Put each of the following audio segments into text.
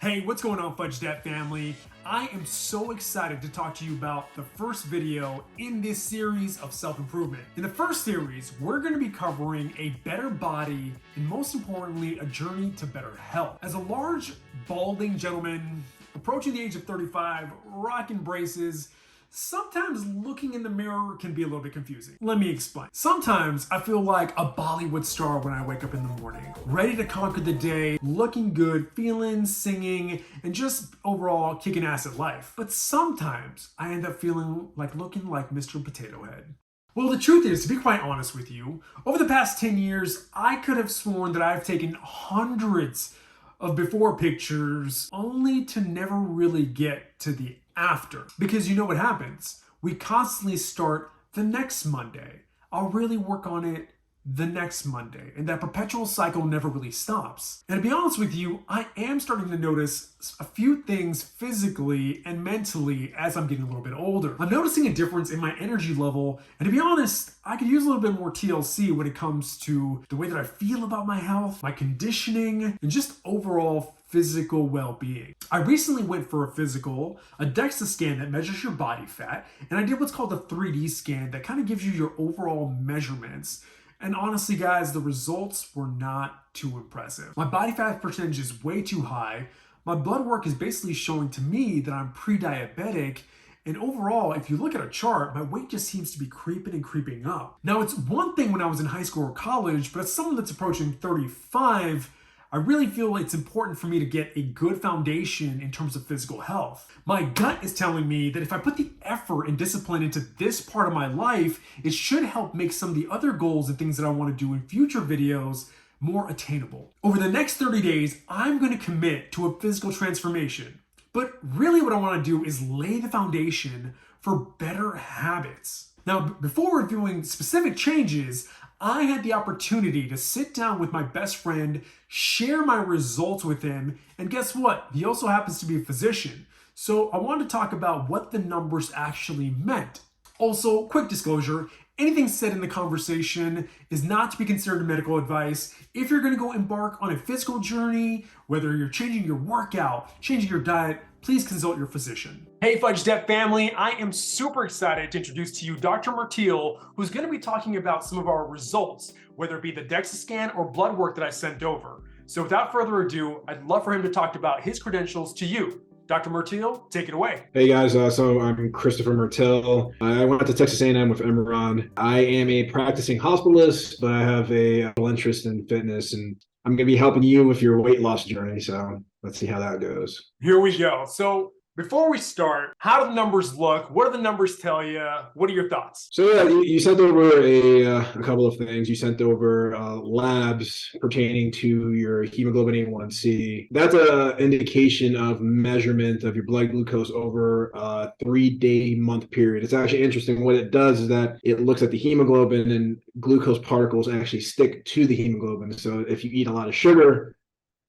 Hey, what's going on, Fudge Dat family? I am so excited to talk to you about the first video in this series of self-improvement. In the first series, we're going to be covering a better body and most importantly, a journey to better health. As a large, balding gentleman approaching the age of 35, rocking braces, sometimes looking in the mirror can be a little bit confusing. Let me explain. Sometimes I feel like a Bollywood star when I wake up in the morning, ready to conquer the day, looking good, feeling, singing, and just overall kicking ass at life. But sometimes I end up feeling like looking like Mr. Potato Head. Well, the truth is, to be quite honest with you, over the past 10 years, I could have sworn that I've taken hundreds of before pictures only to never really get to the after. Because you know what happens? We constantly start the next Monday. I'll really work on it the next Monday. And that perpetual cycle never really stops. And to be honest with you, I am starting to notice a few things physically and mentally as I'm getting a little bit older. I'm noticing a difference in my energy level. And to be honest, I could use a little bit more TLC when it comes to the way that I feel about my health, my conditioning, and just overall physical well-being. I recently went for a physical, a DEXA scan that measures your body fat, and I did what's called a 3D scan that kind of gives you your overall measurements. And honestly, guys, the results were not too impressive. My body fat percentage is way too high. My blood work is basically showing to me that I'm pre-diabetic. And overall, if you look at a chart, my weight just seems to be creeping and creeping up. Now, it's one thing when I was in high school or college, but as someone that's approaching 35, I really feel it's important for me to get a good foundation in terms of physical health. My gut is telling me that if I put the effort and discipline into this part of my life, it should help make some of the other goals and things that I want to do in future videos more attainable. Over the next 30 days, I'm going to commit to a physical transformation. But really what I want to do is lay the foundation for better habits. Now, before reviewing specific changes, I had the opportunity to sit down with my best friend, share my results with him, and guess what? He also happens to be a physician. So I wanted to talk about what the numbers actually meant. Also, quick disclosure, anything said in the conversation is not to be considered medical advice. If you're gonna go embark on a physical journey, whether you're changing your workout, changing your diet, please consult your physician. Hey Fudge Dat family, I am super excited to introduce to you Dr. Martil, who's gonna be talking about some of our results, whether it be the DEXA scan or blood work that I sent over. So without further ado, I'd love for him to talk about his credentials to you. Dr. Martil, take it away. Hey guys, so I'm Christopher Martil. I went to Texas A&M with Imran. I am a practicing hospitalist, but I have a full interest in fitness, and I'm going to be helping you with your weight loss journey. So let's see how that goes. Here we go. So before we start, how do the numbers look? What do the numbers tell you? What are your thoughts? So yeah, you sent over a couple of things. You sent over labs pertaining to your hemoglobin A1C. That's an indication of measurement of your blood glucose over a 3-day month period. It's actually interesting. What it does is that it looks at the hemoglobin, and glucose particles actually stick to the hemoglobin. So if you eat a lot of sugar,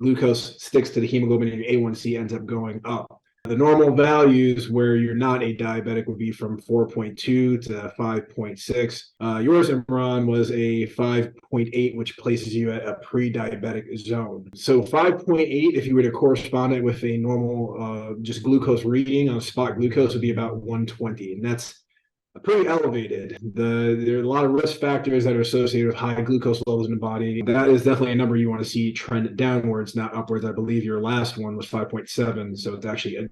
glucose sticks to the hemoglobin and your A1C ends up going up. The normal values where you're not a diabetic would be from 4.2 to 5.6. Yours, Imran, was a 5.8, which places you at a pre-diabetic zone. So 5.8, if you were to correspond it with a normal just glucose reading on spot glucose, would be about 120, and that's pretty elevated. There are a lot of risk factors that are associated with high glucose levels in the body. That is definitely a number you want to see trend downwards, not upwards. I believe your last one was 5.7, so it's actually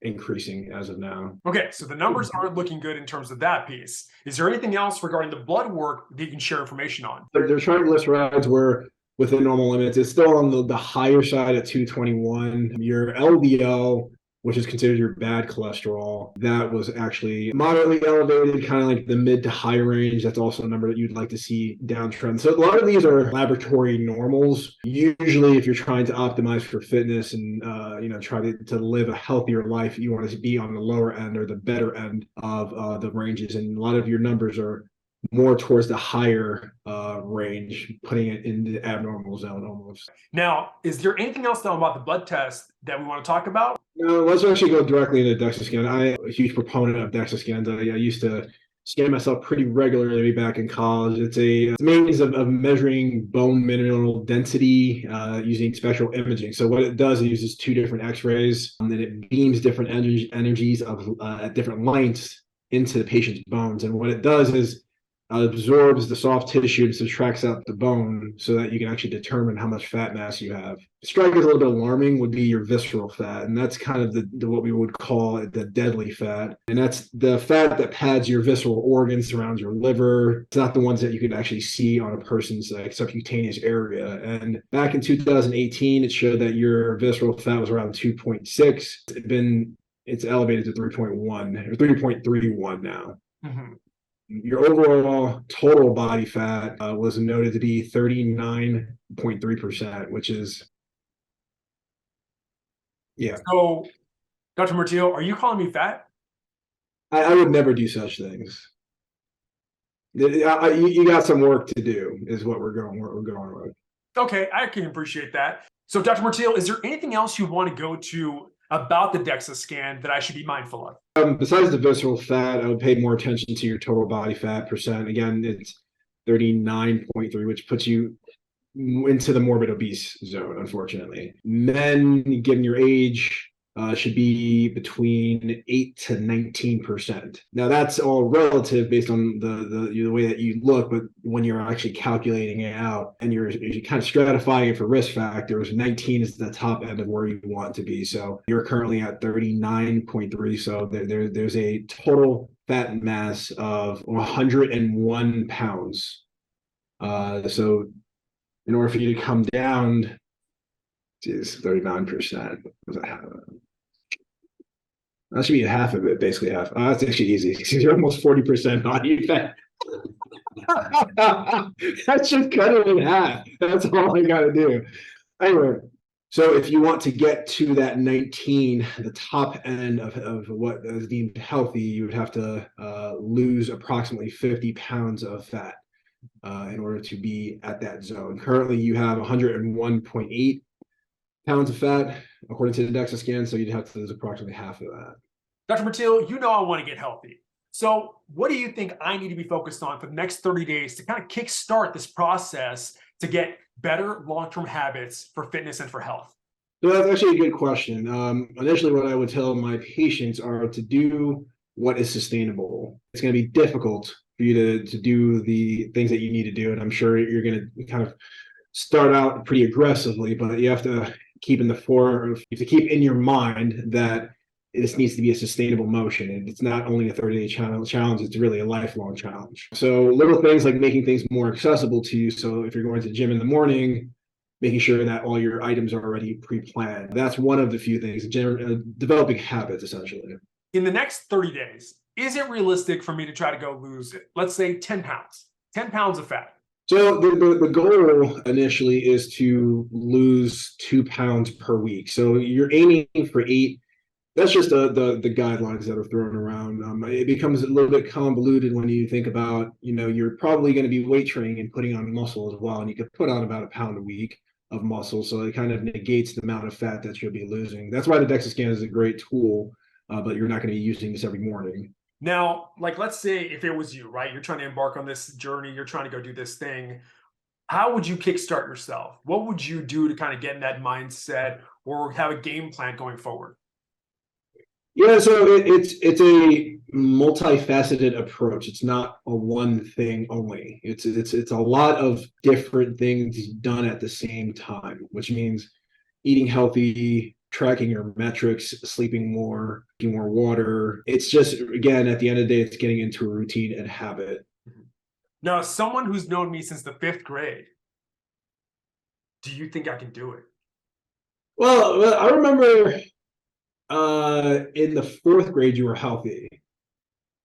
increasing as of now. Okay, so the numbers aren't looking good in terms of that piece. Is there anything else regarding the blood work that you can share information on? Their triglycerides were within normal limits. It's still on the higher side at 221. Your LDL, which is considered your bad cholesterol, that was actually moderately elevated, kind of like the mid to high range. That's also a number that you'd like to see downtrend. So a lot of these are laboratory normals. Usually, if you're trying to optimize for fitness and try to live a healthier life, you want to be on the lower end or the better end of the ranges. And a lot of your numbers are more towards the higher range, putting it in the abnormal zone almost. Now, is there anything else though about the blood test that we want to talk about? No, let's actually go directly into DEXA scan. I'm a huge proponent of DEXA scans. I used to scan myself pretty regularly back in college. It's a means of measuring bone mineral density using spectral imaging. So what it does, it uses two different X-rays, and then it beams different energies of at different lengths into the patient's bones. And what it does is absorbs the soft tissue and subtracts out the bone so that you can actually determine how much fat mass you have. Strike is a little bit alarming would be your visceral fat, and that's kind of the what we would call the deadly fat. And that's the fat that pads your visceral organs, surrounds your liver. It's not the ones that you can actually see on a person's subcutaneous area. And back in 2018, it showed that your visceral fat was around 2.6. It's elevated to 3.1 or 3.31 now. Mm-hmm. Your overall total body fat was noted to be 39.3%, which is, yeah. So, Dr. Martillo, are you calling me fat? I would never do such things. You got some work to do, is what we're going with. Okay, I can appreciate that. So, Dr. Martillo, is there anything else you want to go to about the DEXA scan that I should be mindful of? Besides the visceral fat, I would pay more attention to your total body fat percent. Again, it's 39.3, which puts you into the morbid obese zone, unfortunately. Men, given your age, should be between 8 to 19%. Now that's all relative based on the way that you look, but when you're actually calculating it out and you're kind of stratifying it for risk factors, 19 is the top end of where you want to be. So you're currently at 39.3. So there's a total fat mass of 101 pounds. So in order for you to come down, is 39%. That should be half of it, basically half. That's actually easy. You're almost 40% body fat. That's just cut it in half. That's all I got to do. Anyway, so if you want to get to that 19, the top end of what is deemed healthy, you would have to lose approximately 50 pounds of fat in order to be at that zone. Currently, you have 101.8 pounds of fat, according to the DEXA scan, so you'd have to lose approximately half of that. Dr. Martillo, you know I want to get healthy. So what do you think I need to be focused on for the next 30 days to kind of kickstart this process to get better long-term habits for fitness and for health? So that's actually a good question. Initially, what I would tell my patients are to do what is sustainable. It's going to be difficult for you to do the things that you need to do, and I'm sure you're going to kind of start out pretty aggressively, but you have to keep in your mind that this needs to be a sustainable motion. And it's not only a 30-day challenge, it's really a lifelong challenge. So little things like making things more accessible to you. So if you're going to the gym in the morning, making sure that all your items are already pre-planned. That's one of the few things, developing habits, essentially. In the next 30 days, is it realistic for me to try to go lose, let's say 10 pounds, 10 pounds of fat? So the goal initially is to lose 2 pounds per week. So you're aiming for 8. That's just the guidelines that are thrown around. It becomes a little bit convoluted when you think about, you're probably going to be weight training and putting on muscle as well. And you could put on about 1 pound a week of muscle. So it kind of negates the amount of fat that you'll be losing. That's why the DEXA scan is a great tool, but you're not going to be using this every morning. Now, let's say if it was you, right? You're trying to embark on this journey, you're trying to go do this thing. How would you kickstart yourself? What would you do to kind of get in that mindset or have a game plan going forward? Yeah, so it's a multifaceted approach. It's not a one thing only. It's a lot of different things done at the same time, which means eating healthy, tracking your metrics, sleeping more, drinking more water. It's just, again, at the end of the day, it's getting into a routine and habit. Now, as someone who's known me since the 5th grade, do you think I can do it? Well, I remember in the 4th grade, you were healthy.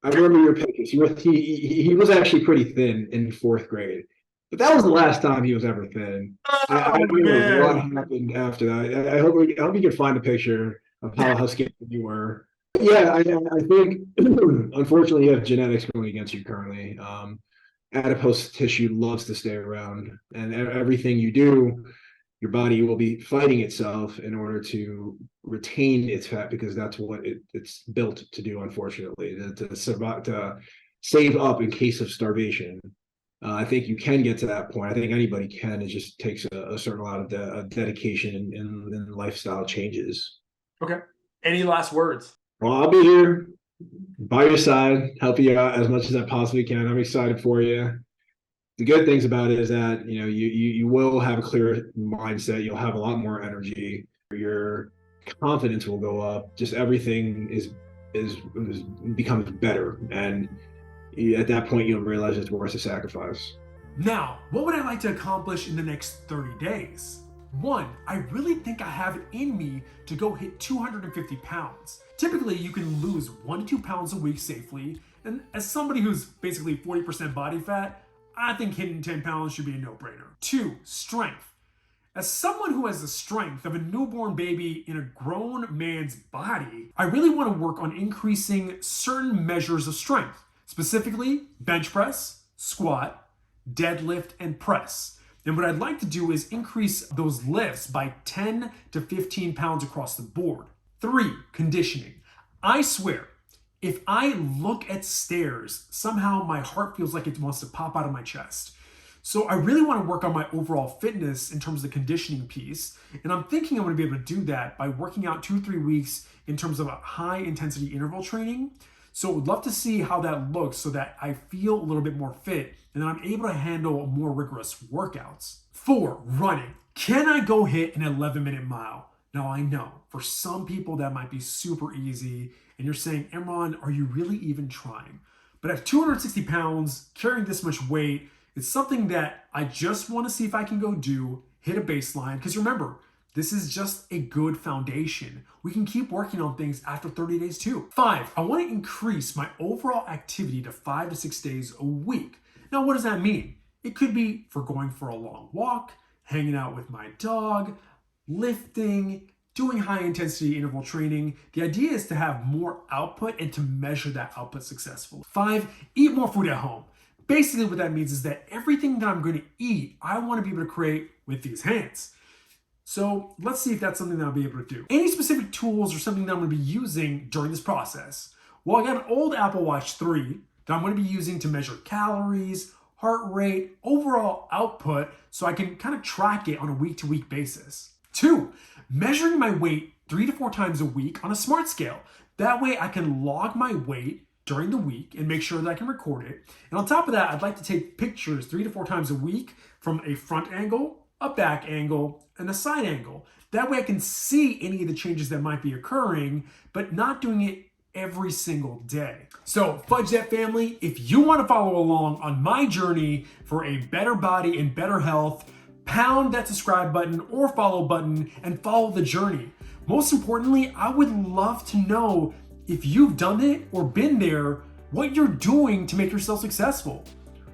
I remember your pictures. He was actually pretty thin in 4th grade, but that was the last time he was ever thin. I don't know what happened after that. I hope you can find a picture of how skinny you were. Yeah, I think unfortunately you have genetics going against you currently. Adipose tissue loves to stay around, and everything you do, your body will be fighting itself in order to retain its fat because that's what it's built to do, unfortunately, to survive, to save up in case of starvation. I think you can get to that point. I think anybody can. It just takes a certain amount of dedication and lifestyle changes. Okay. Any last words? Well, I'll be here by your side, help you out as much as I possibly can. I'm excited for you. The good things about it is that you will have a clear mindset. You'll have a lot more energy. Your confidence will go up. Just everything is becomes better, and at that point you'll realize it's worth the sacrifice. Now, what would I like to accomplish in the next 30 days? One, I really think I have it in me to go hit 250 pounds. Typically, you can lose 1 to 2 pounds a week safely, and as somebody who's basically 40% body fat, I think hitting 10 pounds should be a no-brainer. 2, strength. As someone who has the strength of a newborn baby in a grown man's body, I really want to work on increasing certain measures of strength, specifically bench press, squat, deadlift, and press. And what I'd like to do is increase those lifts by 10 to 15 pounds across the board. 3, conditioning. I swear, if I look at stairs, somehow my heart feels like it wants to pop out of my chest. So I really want to work on my overall fitness in terms of the conditioning piece. And I'm thinking I'm going to be able to do that by working out 2 or 3 weeks in terms of a high intensity interval training. So I would love to see how that looks so that I feel a little bit more fit and then I'm able to handle more rigorous workouts. 4, running. Can I go hit an 11-minute mile? Now I know for some people that might be super easy and you're saying, Imran, are you really even trying? But at 260 pounds, carrying this much weight, it's something that I just want to see if I can go do, hit a baseline. Because remember, this is just a good foundation. We can keep working on things after 30 days too. 5, I want to increase my overall activity to 5 to 6 days a week. Now, what does that mean? It could be for going for a long walk, hanging out with my dog, lifting, doing high intensity interval training. The idea is to have more output and to measure that output successfully. 5, eat more food at home. Basically what that means is that everything that I'm going to eat, I want to be able to create with these hands. So let's see if that's something that I'll be able to do. Any specific tools or something that I'm going to be using during this process? Well, I got an old Apple Watch 3 that I'm going to be using to measure calories, heart rate, overall output, so I can kind of track it on a week-to-week basis. 2, measuring my weight 3 to 4 times a week on a smart scale. That way I can log my weight during the week and make sure that I can record it. And on top of that, I'd like to take pictures 3 to 4 times a week from a front angle, a back angle, and a side angle. That way I can see any of the changes that might be occurring, but not doing it every single day. So Fudge That family, if you want to follow along on my journey for a better body and better health, pound that subscribe button or follow button and follow the journey. Most importantly, I would love to know if you've done it or been there, what you're doing to make yourself successful.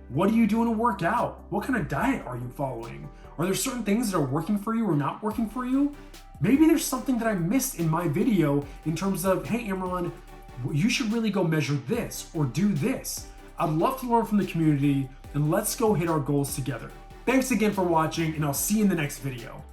What are you doing to work out? What kind of diet are you following? Are there certain things that are working for you or not working for you? Maybe there's something that I missed in my video in terms of, hey Imran, you should really go measure this or do this. I'd love to learn from the community and let's go hit our goals together. Thanks again for watching and I'll see you in the next video.